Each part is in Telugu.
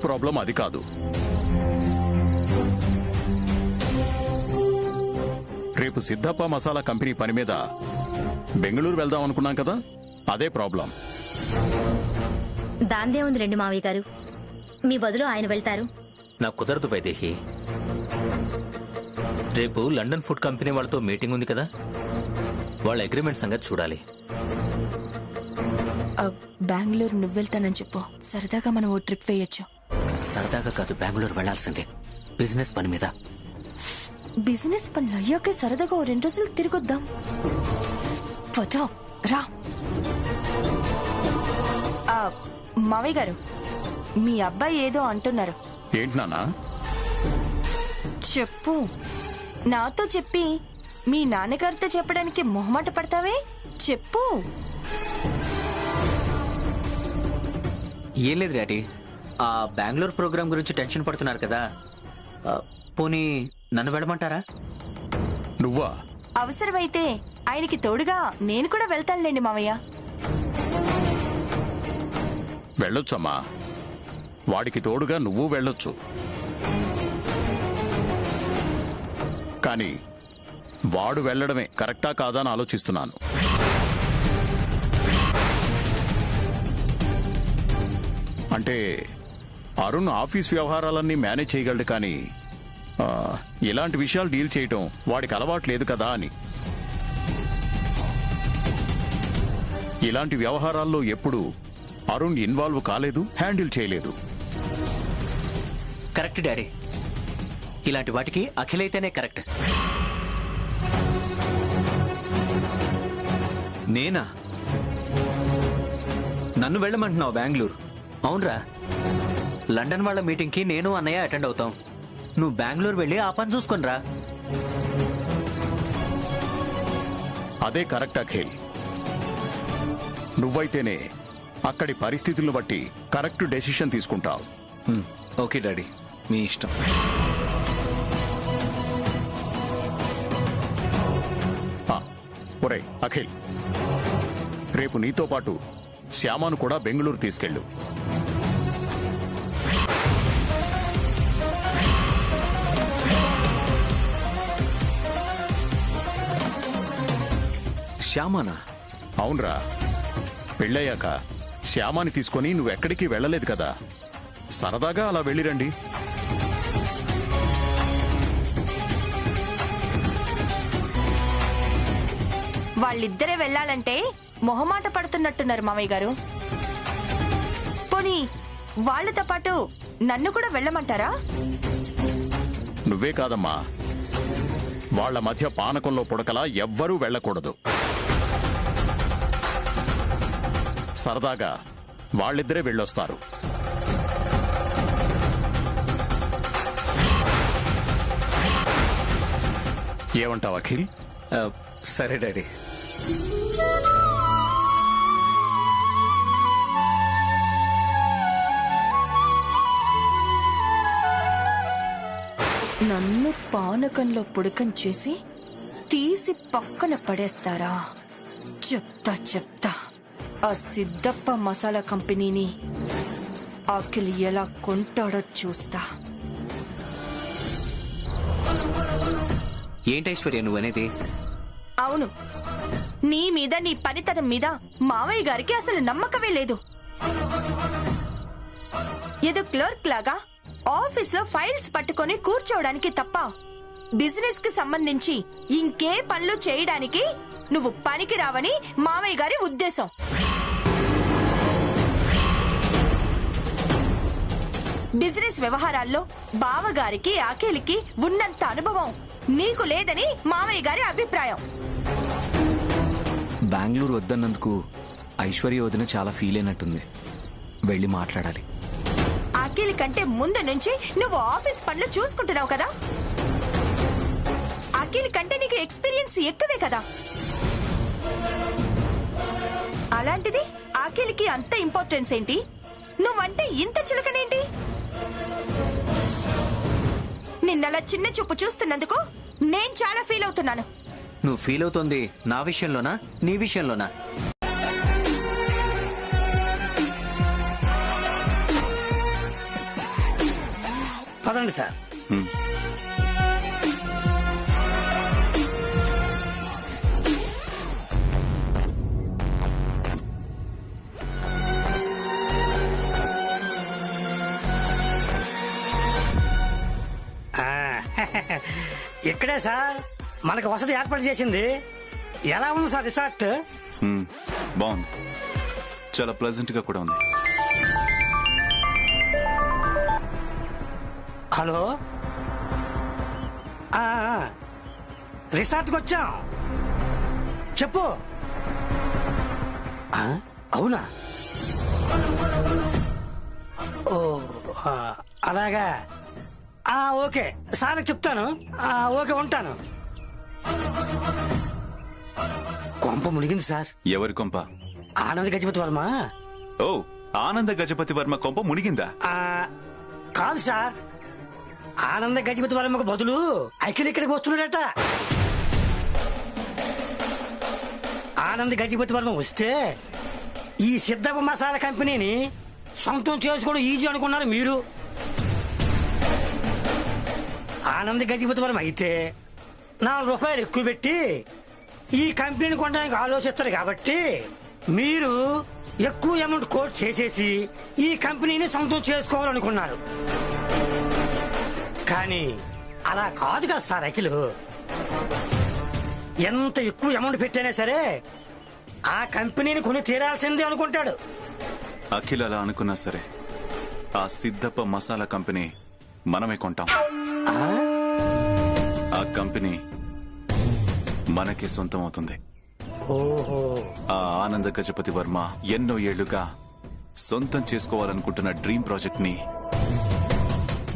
ప్రాబ్లం అది కాదు. రేపు సిద్ధప్ప మసాలా కంపెనీ పని మీద బెంగళూరు వెళ్దాం అనుకున్నాం కదా, అదే ప్రాబ్లం. దాందే ఉంది రండి మావయ్య గారు, మీ బదులు ఆయన వెళ్తారు. నాకు కుదరదు వైదేహి. రేపు లండన్ ఫుడ్ కంపెనీ వాళ్ళతో మీటింగ్ ఉంది కదా, వాళ్ళ అగ్రిమెంట్ సంగతి చూడాలి. బెంగళూరు నువ్వు వెళ్తానని చెప్పు, సరదాగా మనం ఓ ట్రిప్ వేయొచ్చు. సరదాగా కాదు, బెంగళూరు వెళ్లాల్సిందే, బిజినెస్ పని మీద. బిజినెస్ పనులు అయ్యాకే సరదాగా ఓ 2 రోజులు తిరిగొద్దాం. పోతో రా. మావయ్య గారు, మీ అబ్బాయి ఏదో అంటున్నారు. ఏంటి నాన్నా? చెప్పు. నాతో చెప్పి మీ నాన్నగారితో చెప్పడానికి మొహమాట పడతావే, చెప్పు. ఏం లేదు డాడీ, ఆ బెంగళూరు ప్రోగ్రామ్ గురించి టెన్షన్ పడుతున్నారు కదా, పోనీ నన్ను వెళ్ళమంటారా? నువ్వా? అవసరమైతే ఆయనకి తోడుగా నేను కూడా వెళ్తానులేండి మావయ్య. వెళ్ళొచ్చమ్మా, వాడికి తోడుగా నువ్వు వెళ్ళొచ్చు. కానీ వాడు వెళ్ళడమే కరెక్టా కాదా అని ఆలోచిస్తున్నాను. అంటే అరుణ్ ఆఫీస్ వ్యవహారాలన్నీ మేనేజ్ చేయగలడు, కానీ ఇలాంటి విషయాలు డీల్ చేయటం వాడికి అలవాటు లేదు కదా అని. ఇలాంటి వ్యవహారాల్లో ఎప్పుడు అరుణ్ ఇన్వాల్వ్ కాలేదు, హ్యాండిల్ చేయలేదు. కరెక్ట్ డాడీ, ఇలాంటి వాటికి అఖిలైతేనే కరెక్ట్. నేనా? నన్ను వెళ్ళమంటున్నావు బెంగళూరు? అవునరా, లండన్ వాళ్ళ మీటింగ్ కి నేను అన్నయ్య అటెండ్ అవుతాం. నువ్వు బెంగళూరు వెళ్ళి ఆ పని చూసుకొనిరా. అదే కరెక్ట్ అఖిల్. నువ్వైతేనే అక్కడి పరిస్థితులను బట్టి కరెక్ట్ డెసిషన్ తీసుకుంటావు. ఓకే డాడీ, మీ ఇష్టం. ఒరే అఖిల్, రేపు నీతో పాటు శ్యామాను కూడా బెంగళూరు తీసుకెళ్ళు. శ్యామానా? అవునరా, పెళ్ళయ్యాక శ్యామాని తీసుకొని నువ్వెక్కడికి వెళ్ళలేదు కదా, సరదాగా అలా వెళ్ళిరండి. వాళ్ళిద్దరే వెళ్ళాలంటే మొహమాట పడుతున్నట్టున్నారు మామయ్య గారు. పోనీ వాళ్ళతో పాటు నన్ను కూడా వెళ్ళమంటారా? నువ్వే కాదమ్మా, వాళ్ల మధ్య పానకంలో పుడకలా ఎవ్వరూ వెళ్ళకూడదు. సరదాగా వాళ్ళిద్దరే వెళ్ళొస్తారు. ఏమంటావు అఖిల్? సరే డాడీ. నన్ను పానకంలో పుడకం చేసి తీసి పక్కన పడేస్తారా? చెప్తా ఆ సిద్ధప్ప మసాలా కంపెనీని అఖిల్ ఎలా కొంటాడో చూస్తా. ఏంటైశ్వర్య నువ్వనేది? అవును, నీ మీద నీ పనితనం మీద మావయ్య గారికి అసలు నమ్మకమే లేదు. ఏదో క్లర్క్ లాగా ఆఫీస్ లో ఫైల్స్ పట్టుకొని కూర్చోవడానికి తప్ప బిజినెస్ కి సంబంధించి ఇంకే పనులు చేయడానికి నువ్వు పనికి రావని మావయ్య గారి ఉద్దేశం. బిజినెస్ వ్యవహారాల్లో బావగారికి అఖిల్కి ఉన్నంత అనుభవం నీకు లేదని మావయ్య గారి అభిప్రాయం. బెంగళూరు వద్దన్నందుకు ఐశ్వర్య వదిన చాలా ఫీల్ అయినట్టుంది. వెళ్ళి మాట్లాడాలి. అఖిల్ కంటే ముందు నుంచి నువ్వు ఆఫీస్ పనులు చూసుకుంటున్నావు కదా, అఖిల్ కంటే నీకు ఎక్స్పీరియన్స్ ఎక్కువే కదా. అలాంటిది అఖిల్కి అంత ఇంపార్టెన్స్ ఏంటి? నువ్వంటే ఇంత చులకనేంటి? నిన్నలా చిన్న చూపు చూస్తున్నందుకు నేను చాలా ఫీల్ అవుతున్నాను. నువ్వు ఫీల్ అవుతోంది నా విషయంలోనా నీ విషయంలోనా? ఇవ్వండి సార్. ఇక్కడే సార్ మనకు వసతి ఏర్పాటు చేసింది. ఎలా ఉంది సార్ రిసార్ట్? బాగుంది, చాలా ప్లెజెంట్ గా కూడా ఉంది. హలో, రిసార్ట్కి వచ్చాం, చెప్పు. అవునా? ఓ అలాగా. ఓకే, సార్కి చెప్తాను. ఓకే, ఉంటాను. కొంప మునిగింది సార్. ఎవరి కొంప? ఆనంద్ గజపతి వర్మ. ఓ, ఆనంద గజపతి వర్మ కొంప మునిగిందా? కాదు సార్, ఆనంద గజపతి వర్మకు బదులు అఖిల్ ఇక్కడికి వస్తున్నాడట. ఆనంద్ గజపతి వర్మ వస్తే ఈ సిద్ధప్ప మసాలా కంపెనీని సొంతం చేసుకోవడం ఈజీ అనుకున్నారు మీరు. ఆనంద్ గజపతి వర్మ అయితే ₹4 ఎక్కువ పెట్టి ఈ కంపెనీని కొనడానికి ఆలోచిస్తారు కాబట్టి మీరు ఎక్కువ అమౌంట్ కోట్ చేసేసి ఈ కంపెనీని సొంతం చేసుకోవాలనుకున్నారు. కానీ అలా కాదు కదా సార్ అఖిల్. ఎంత ఎక్కువ అమౌంట్ పెట్టైనా సరే ఆ కంపెనీని కొని తీరాల్సిందే అనుకుంటాడు. అఖిల్ అలా అనుకున్నా సరే ఆ సిద్ధప్ప మసాలా కంపెనీ మనమే కొంటాం. ఆ కంపెనీ మనకే సొంతం అవుతుంది. ఆ ఆనంద గజపతి వర్మ ఎన్నో ఏళ్లుగా సొంతం చేసుకోవాలనుకుంటున్న డ్రీమ్ ప్రాజెక్ట్ ని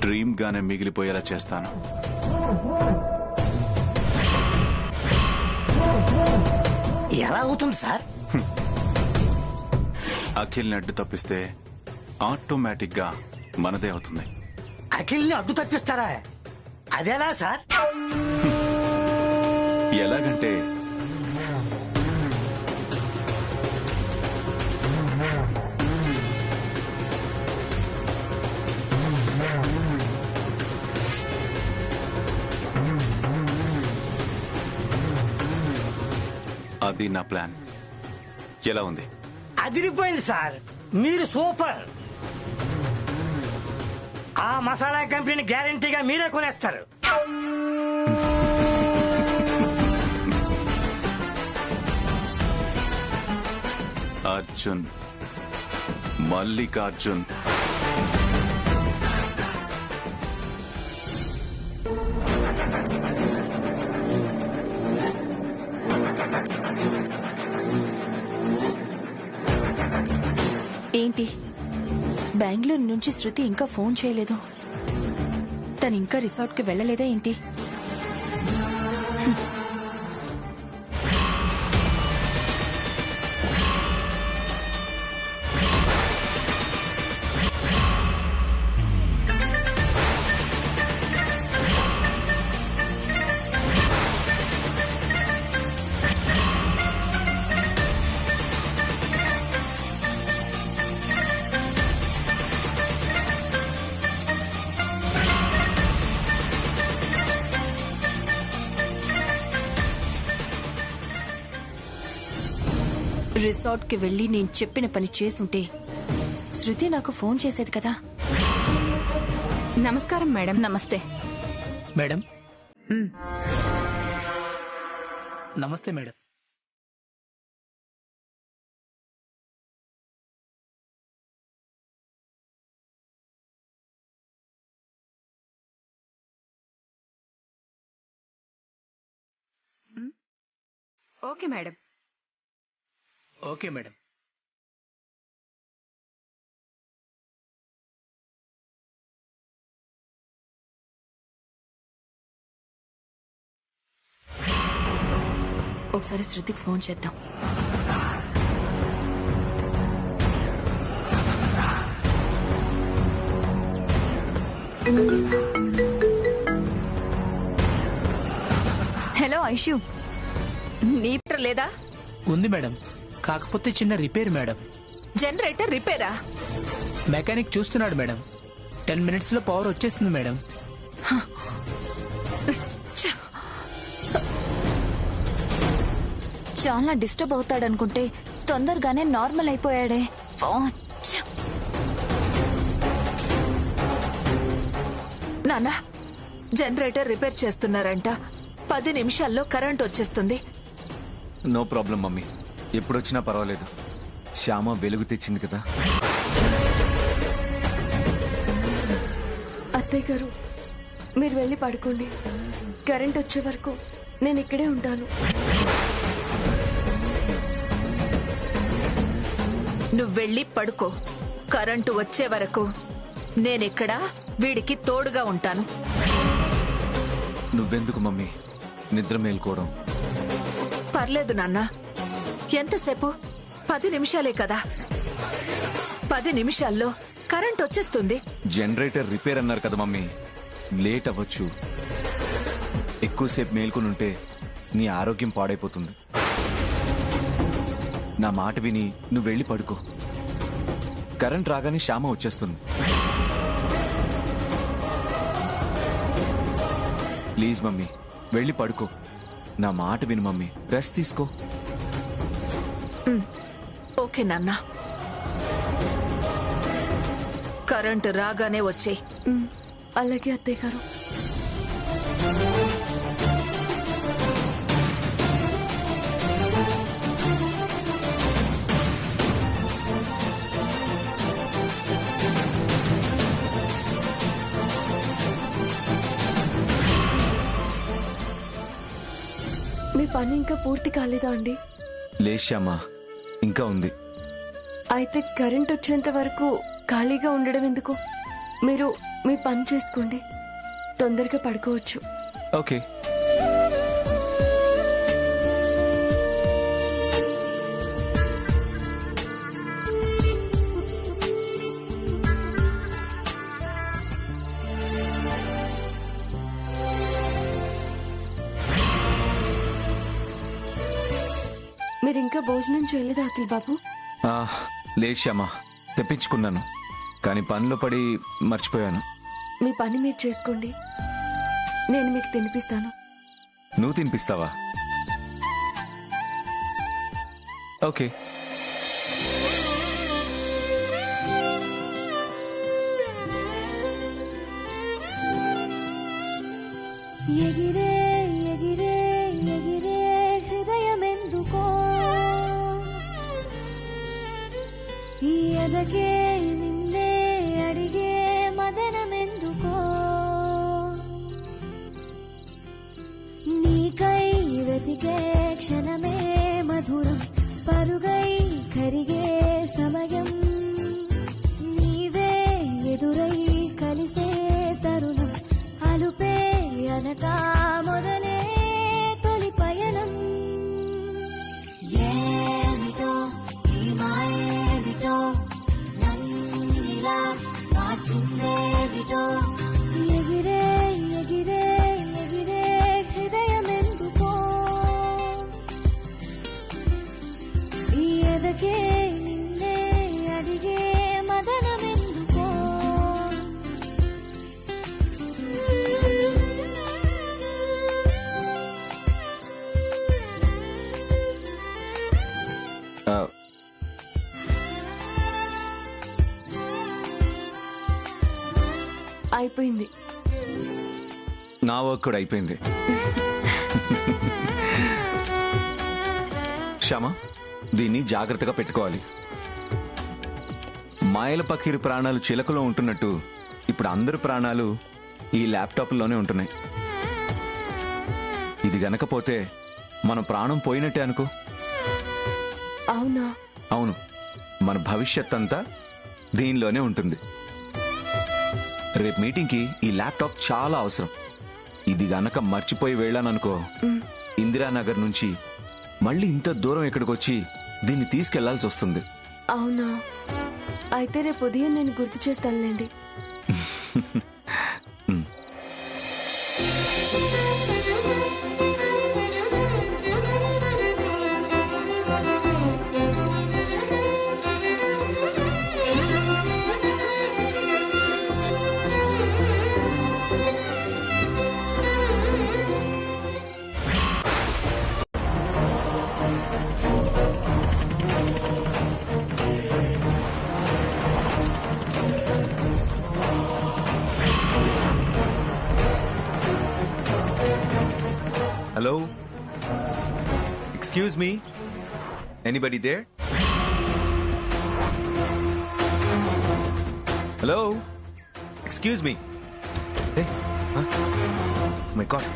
డ్రీమ్ గానే మిగిలిపోయేలా చేస్తాను. ఎలా అవుతుంది సార్? అఖిల్ని అడ్డు తప్పిస్తే ఆటోమేటిక్ గా మనదే అవుతుంది. అఖిల్ని అడ్డు తప్పిస్తారా? అదేలా సార్? ఎలాగంటే అది నా ప్లాన్. ఎలా ఉంది? అదిరిపోయింది సార్, మీరు సూపర్. ఆ మసాలా కంపెనీని గ్యారంటీగా మీరే కొనేస్తారు. అర్జున్, మల్లికార్జున్. ఏంటి, బెంగళూరు నుంచి శృతి ఇంకా ఫోన్ చేయలేదు? తను ఇంకా రిసార్ట్ కి వెళ్ళలేదా ఏంటి? రిసార్ట్ కి వెళ్లి నేను చెప్పిన పని చేసుంటే శృతి నాకు ఫోన్ చేసేది కదా. నమస్కారం మేడం. నమస్తే మేడం. నమస్తే madam. Okay madam. Okay madam. ఒకసారి శృతికి ఫోన్ చేద్దాం. హలో ఐషు, నీటర్ లేదా? ఉంది మేడం, కాకపోతే చిన్న రిపేర్ మేడం. జనరేటర్ రిపేరా? మెకానిక్ చూస్తున్నాడు మేడం. 10 minutes లో పవర్ వచ్చేస్తుంది మేడం. చాలా డిస్టర్బ్ అవుతాడనుకుంటే తొందరగానే నార్మల్ అయిపోయాడే. నానా, జనరేటర్ రిపేర్ చేస్తున్నారంట. 10 నిమిషాల్లో కరెంట్ వచ్చేస్తుంది. నో ప్రాబ్లం మమ్మీ, ఎప్పుడొచ్చినా పర్వాలేదు. శ్యామ వెలుగు తెచ్చింది కదా. అత్తయ్య గారు, మీరు వెళ్ళి పడుకోండి. కరెంట్ వచ్చే వరకు నేను ఇక్కడే ఉంటాను. నువ్వు వెళ్ళి పడుకో. కరెంటు వచ్చే వరకు నేనిక్కడ వీడికి తోడుగా ఉంటాను. నువ్వెందుకు మమ్మీ నిద్ర మేల్కోవడం? పర్లేదు నాన్న, ఎంతసేపు? 10 నిమిషాలే కదా. 10 నిమిషాల్లో కరెంట్ వచ్చేస్తుంది. జనరేటర్ రిపేర్ అన్నారు కదా మమ్మీ, లేట్ అవ్వచ్చు. ఎక్కువసేపు మేల్కొని ఉంటే నీ ఆరోగ్యం పాడైపోతుంది. నా మాట విని నువ్వు వెళ్ళి పడుకో. కరెంట్ రాగానే శ్యామ వచ్చేస్తుంది. ప్లీజ్ మమ్మీ వెళ్ళి పడుకో. నా మాట విను మమ్మీ, రెస్ట్ తీసుకో. ఓకే నాన్న, కరెంటు రాగానే వచ్చే. అలాగే అత్తయ్య గారు. మీ పని ఇంకా పూర్తి కాలేదా అండి? లే శ్యామ, ఇంకా ఉంది. అయితే కరెంట్ వచ్చేంత వరకు ఖాళీగా ఉండడం ఎందుకు? మీరు మీ పని చేసుకోండి, తొందరగా పడుకోవచ్చు. ఓకే. మీరు ఇంకా భోజనం చేయలేదా అఖిల్ బాబు? లే శ్యామ, తెప్పించుకున్నాను కానీ పనిలో పడి మర్చిపోయాను. మీ పని మీరు చేసుకోండి, నేను మీకు తినిపిస్తాను. నువ్వు తినిపిస్తావా? ఓకే. ఎగిరే ఎగిరే ఎగిరే హృదయమెందుకో ఈ ఎదకే నిన్నే అడిగే మదనమెందుకో నీకై వెతికే క్షణమే మధురం పరుగై కరిగే సమయం నీవే ఎదురై కలిసే తరుణం అలుపే అనక మొదలే తొలి పయనం ఏమిటో ఈ మాయేమిటో నన్నిలా మార్చిందేమిటో ఎగిరే ఎగిరే ఎగిరే హృదయమెందుకో ఈ ఎదకే నిన్నే అడిగే మదనమెందుకో అయిపోయింది. నా వర్క్ కూడా అయిపోయింది. శ్యామ, దీన్ని జాగ్రత్తగా పెట్టుకోవాలి. మాయల పకీరు ప్రాణాలు చిలకలో ఉంటున్నట్టు ఇప్పుడు అందరి ప్రాణాలు ఈ ల్యాప్టాప్లోనే ఉంటున్నాయి. ఇది గనకపోతే మన ప్రాణం పోయినట్టే అనుకో. అవునా? అవును, మన భవిష్యత్ అంతా దీనిలోనే ఉంటుంది. రేపు మీటింగ్కి ఈ ల్యాప్టాప్ చాలా అవసరం. ఇది గనక మర్చిపోయి వెళ్ళాననుకో, ఇందిరానగర్ నుంచి మళ్ళీ ఇంత దూరం ఇక్కడికి వచ్చి దీన్ని తీసుకెళ్లాల్సి వస్తుంది. అవునా? అయితే రేపు ఉదయం నేను గుర్తు చేస్తానులేండి. Excuse me, anybody there? Hello, excuse me. My god,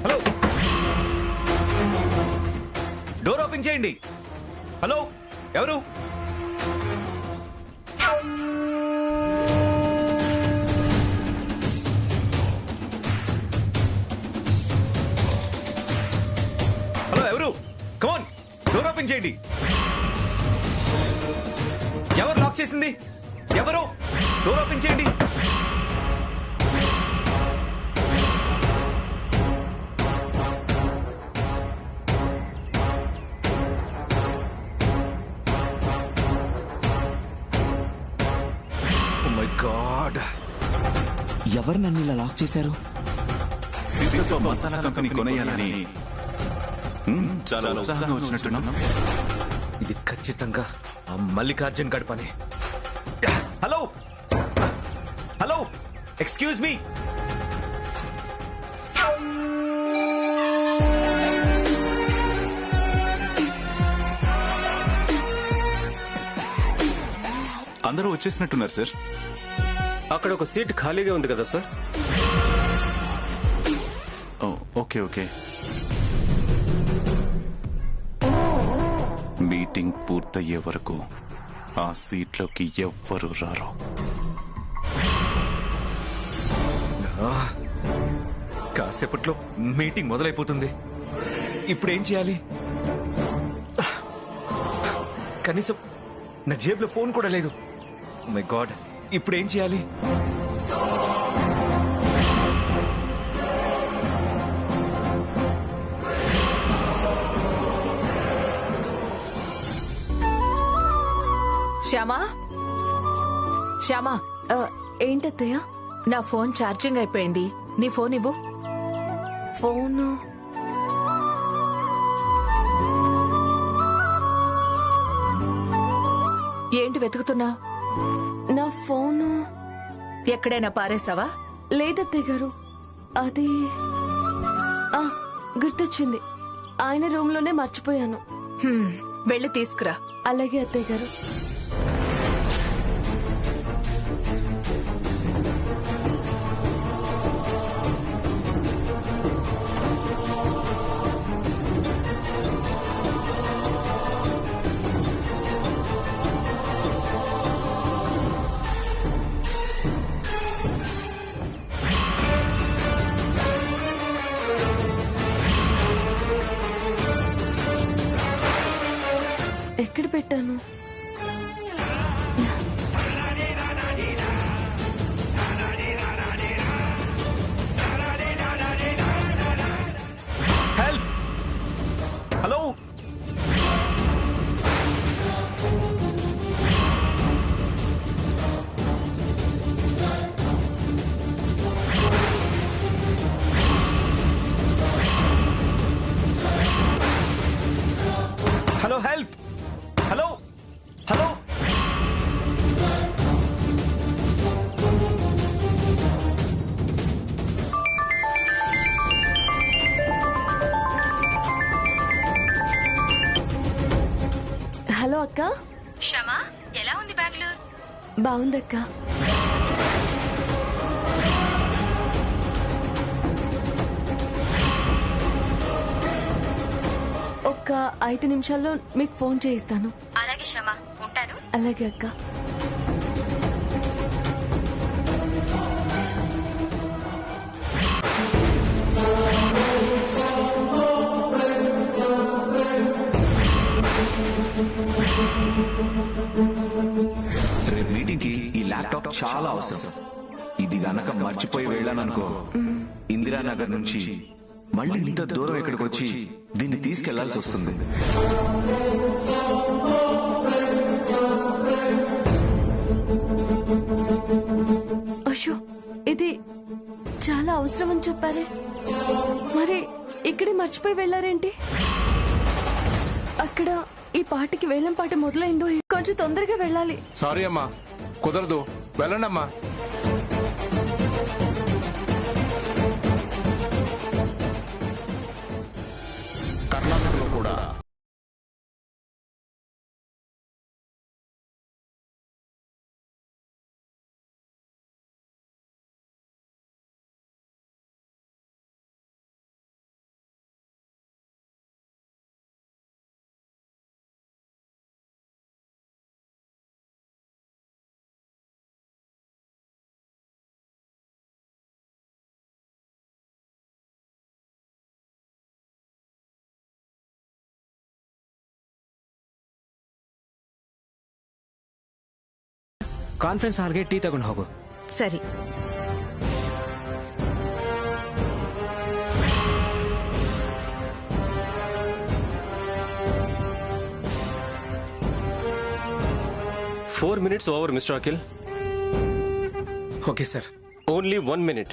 hello, door open చేయండి. హలో, ఎవరు? హలో, ఎవరు? కమాన్, డోర్ ఓపెన్ చేయండి. ఎవరు లాక్ చేసింది? ఎవరు? డోర్ ఓపెన్ చేయండి. ఎవరు నన్ను ఇలా లాక్ చేశారు? మసాలా కంపెనీ కొనేయాలని చాలా ఉత్సాహంగా వచ్చినట్టున్నాం. ఇది ఖచ్చితంగా ఆ మల్లికార్జున్ గడి పని. హలో, హలో, ఎక్స్క్యూజ్ మీ. అందరూ వచ్చేసినట్టున్నారు సార్. అక్కడ ఒక సీట్ ఖాళీగా ఉంది కదా సార్? Okay okay. మీటింగ్ పూర్తయ్యే వరకు ఆ సీట్లోకి ఎవ్వరూ రారు. కాసేపట్లో మీటింగ్ మొదలైపోతుంది. ఇప్పుడు ఏం చేయాలి? కనీసం నా జేబులో ఫోన్ కూడా లేదు. మై గాడ్, ఇప్పుడు ఏం చేయాలి? శ్యామా, శ్యామా, ఏంటత్తయ్య? నా ఫోన్ ఛార్జింగ్ అయిపోయింది. నీ ఫోన్ ఇవ్వు. ఫోను ఏంటి వెతుకుతున్నా? నా ఫోను ఎక్కడైనా పారేసావా? లేదత్తయ్య గారు, అది గుర్తొచ్చింది. ఆయన రూమ్ లోనే మర్చిపోయాను. వెళ్ళి తీసుకురా. అలాగే అత్తయ్య గారు. ఎక్కడ పెట్టాను? Help! Hello, hello, help! Hello, hello. Hello అక్క. క్షమా, ఎలా ఉంది బెంగళూరు? బాగుందక్క. ఒక్క 5 నిమిషాల్లో మీకు ఫోన్ చేయిస్తాను. అలాగే క్షమా, ఉంటాను. అలాగే అక్క. రేపు మీటింగ్ కి ఈ ల్యాప్టాప్ చాలా అవసరం. ఇది గనక మర్చిపోయి వెళ్ళాననుకో, ఇందిరానగర్ నుంచి మళ్ళీ ఇంత దూరం ఇక్కడికి వచ్చి దీన్ని తీసుకెళ్లాల్సి వస్తుంది. అయ్యో, ఇది చాలా అవసరం అని చెప్పారే, మరి ఇక్కడే మర్చిపోయి వెళ్ళారేంటి? అక్కడ ఈ పాటికి వేలం పాట మొదలైందో, కొంచెం తొందరగా వెళ్ళాలి. సారీ అమ్మా, కుదరదు. వెళ్ళండి అమ్మా. ಕಾನ್ಫರೆನ್ಸ್ ಹಾಲ್ಗೆ ಟೀ ತಗೊಂಡು ಹೋಗು. ಸರಿ. Four minutes over, Mr. Akhil. Okay, sir. Only 1 minute.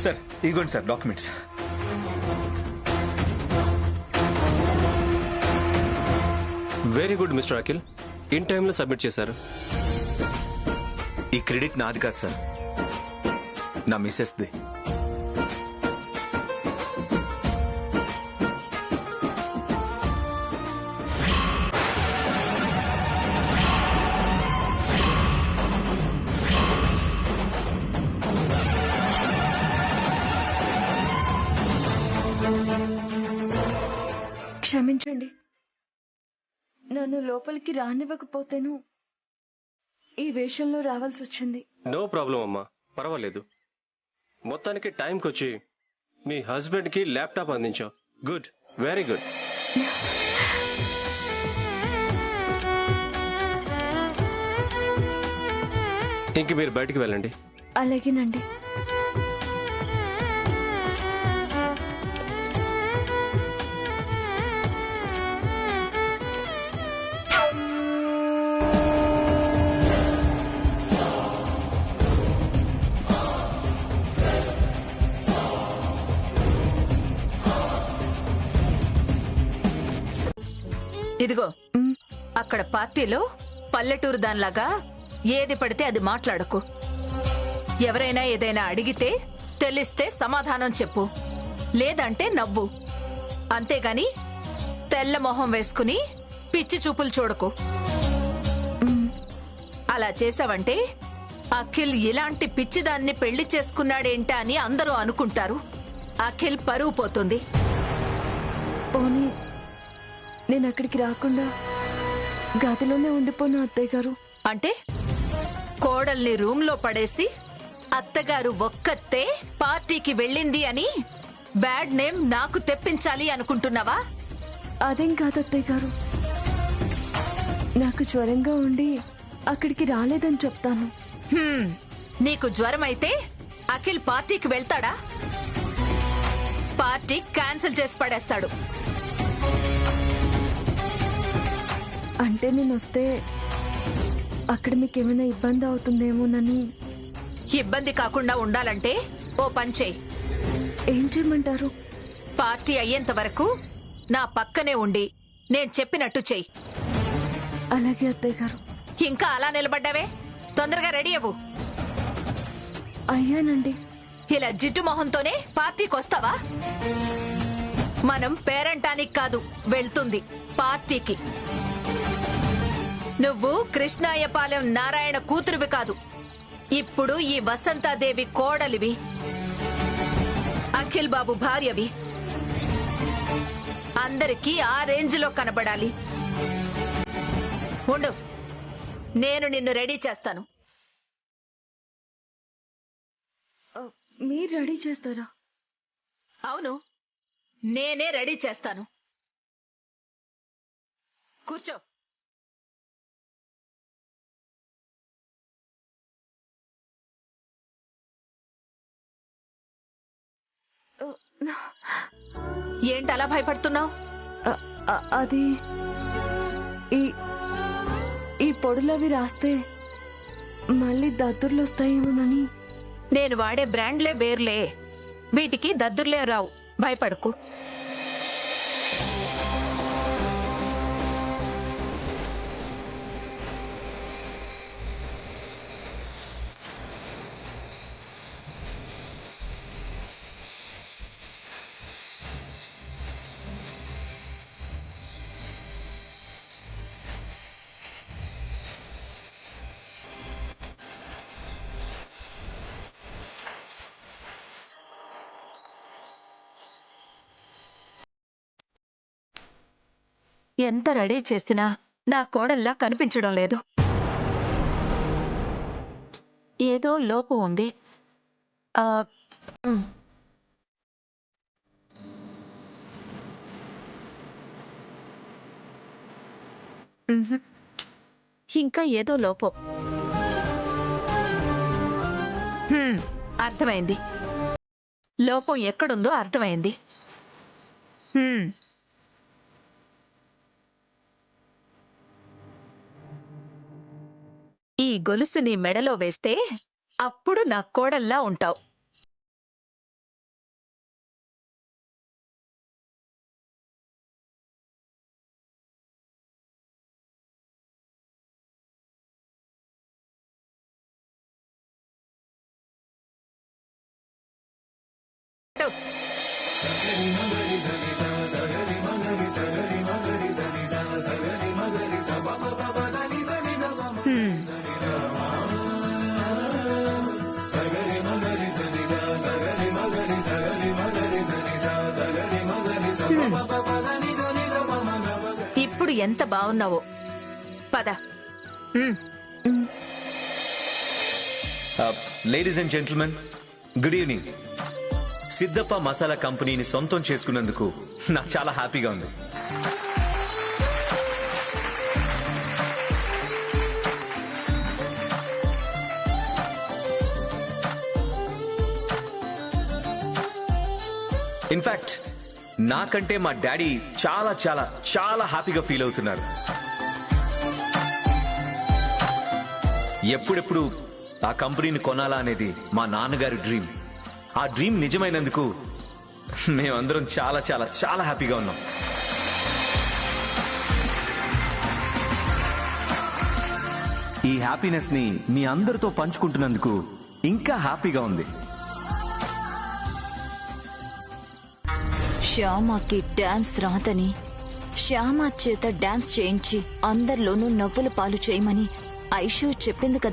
Sir ఇదిగోండి sir documents. Very good mister Akhil, in టైంలో సబ్మిట్ చేశారు. ఈ క్రెడిట్ నాది కాదు సార్, నా మిస్సెస్ది. క్షమించండి, నన్ను లోపలికి రానివ్వకపోతేను ఈ వేషంలో రావాల్సి వచ్చింది. నో ప్రాబ్లం అమ్మా, పర్వాలేదు. మొత్తానికి టైంకి వచ్చి మీ హస్బెండ్ కి ల్యాప్టాప్ అందించావు. Good, very good. ఇంక మీరు బయటికి వెళ్ళండి. అలాగేనండి. ఇదిగో, అక్కడ పార్టీలో పల్లెటూరు దానిలాగా ఏది పడితే అది మాట్లాడకు. ఎవరైనా ఏదైనా అడిగితే తెలిస్తే సమాధానం చెప్పు, లేదంటే నవ్వు. అంతేగాని తెల్ల మొహం వేసుకుని పిచ్చి చూపులు చూడకు. అలా చేసావంటే అఖిల్ ఇలాంటి పిచ్చిదాన్ని పెళ్లి చేసుకున్నాడేంటా అని అందరూ అనుకుంటారు. అఖిల్ పరువు పోతుంది. పోనీ నేను అక్కడికి రాకుండా గదిలోనే ఉండిపోయిన అత్తయ్య గారు. అంటే కోడల్ని రూమ్ లో పడేసి అత్తగారు ఒక్కతే పార్టీకి వెళ్ళింది అని బ్యాడ్ నేమ్ నాకు తెప్పించాలి అనుకుంటున్నావా? అదేం కాదు అత్తయ్య గారు, నాకు జ్వరంగా ఉండి అక్కడికి రాలేదని చెప్తాను. నీకు జ్వరం అయితే అఖిల్ పార్టీకి వెళ్తాడా? పార్టీ క్యాన్సిల్ చేసి పడేస్తాడు. అంటే నేను వస్తే అక్కడ మీకేమైనా ఇబ్బంది అవుతుందేమోనని. ఇబ్బంది కాకుండా ఉండాలంటే ఓ పని చెయ్యి. ఏం చేయమంటారు? పార్టీ అయ్యేంత వరకు నా పక్కనే ఉండి నేను చెప్పినట్టు చెయ్యి. అలాగే అత్తయ్య గారు. ఇంకా అలా నిలబడ్డావే, తొందరగా రెడీ అవ్వు. అయ్యానండి. ఇలా జిడ్డు మొహంతోనే పార్టీకి వస్తావా? మనం పేరంటానికి కాదు వెళ్తుంది, పార్టీకి. నువ్వు కృష్ణాయపాలెం నారాయణ కూతురువి కాదు, ఇప్పుడు ఈ వసంతాదేవి కోడలివి, అఖిల్ బాబు భార్యవి. అందరికీ ఆ రేంజ్ లో కనబడాలి. ఉండు, నేను నిన్ను రెడీ చేస్తాను. మీరు రెడీ చేస్తారా? అవును, నేనే రెడీ చేస్తాను. కూర్చో. ఏంటి అలా భయపడుతున్నావు? అది ఈ పొడులవి రాస్తే మళ్ళీ దద్దుర్లు వస్తాయేమోనని. నేను వాడే బ్రాండ్లే వేర్లే, వీటికి దద్దుర్లే రావు, భయపడకు. ఎంత రెడీ చేసినా నా కోడల్లా కనిపించడం లేదు. ఏదో లోపం ఉంది. ఇంకా ఏదో లోపం. అర్థమైంది, లోపం ఎక్కడుందో అర్థమైంది. ఈ గొలుసు నీ మెడలో వేస్తే అప్పుడు నా కోడల్లా ఉంటావు. ఇప్పుడు ఎంత బాగున్నావో. పద. Ladies and gentlemen, good evening. Siddhappa Masala కంపెనీని సొంతం చేసుకున్నందుకు నాకు చాలా హ్యాపీగా ఉంది. ఇన్ఫాక్ట్ నాకంటే మా డాడీ చాలా చాలా చాలా హ్యాపీగా ఫీల్ అవుతున్నారు. ఎప్పుడెప్పుడు ఆ కంపెనీని కొనాలా అనేది మా నాన్నగారి డ్రీమ్. ఆ డ్రీమ్ నిజమైనందుకు మేమందరం చాలా చాలా చాలా హ్యాపీగా ఉన్నాం. ఈ హ్యాపీనెస్ ని మీ అందరితో పంచుకుంటున్నందుకు ఇంకా హ్యాపీగా ఉంది. శ్యామకి డాన్స్ రాదని శ్యామ చేత డాన్స్ చేయించి అందరిలోనూ నవ్వుల పాలు చేయమని ఐషు చెప్పింది కదా.